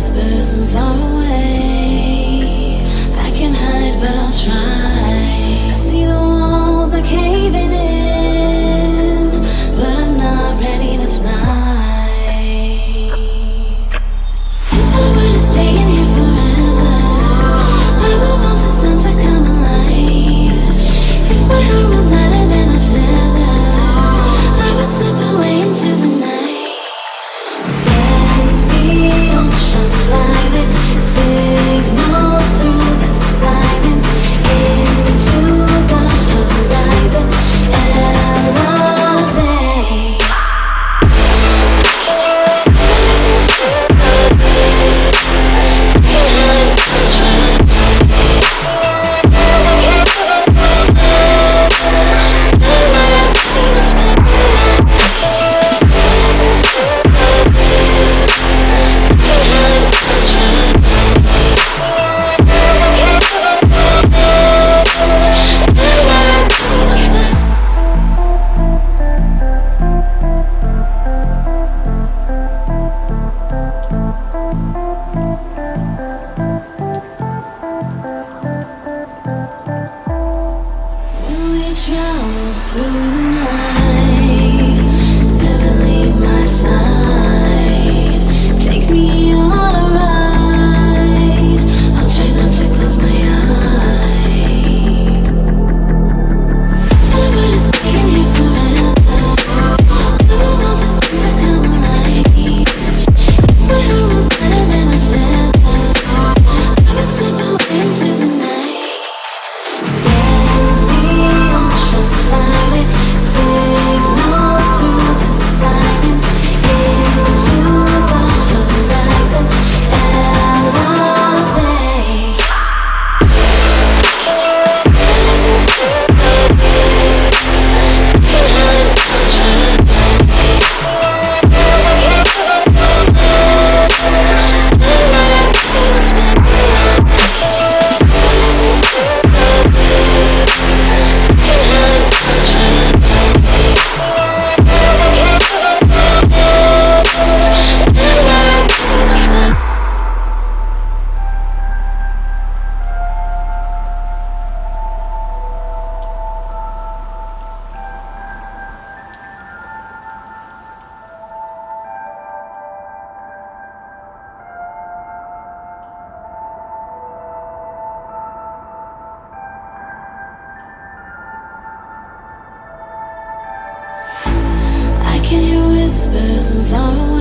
whispers from far away. I can hide, but I'll try. I see the walls are caving in, but I'm not ready to fly. If I were to stay in here forever, I would want the sun to come alive. If my heart was lighter than a feather, I would slip away into the night. Send me ultraviolet signals through the silence into the horizon. Elevate. Travel through the night, never leave my side. Take me on a ride, I'll try not to close my eyes. If I were to stay in here forever, I would want the sun to come alive. If my heart was lighter than a feather, I would slip away into the night. Send me ultraviolet signals through the silence into the horizon. Elevate. I can hear whispers from far away.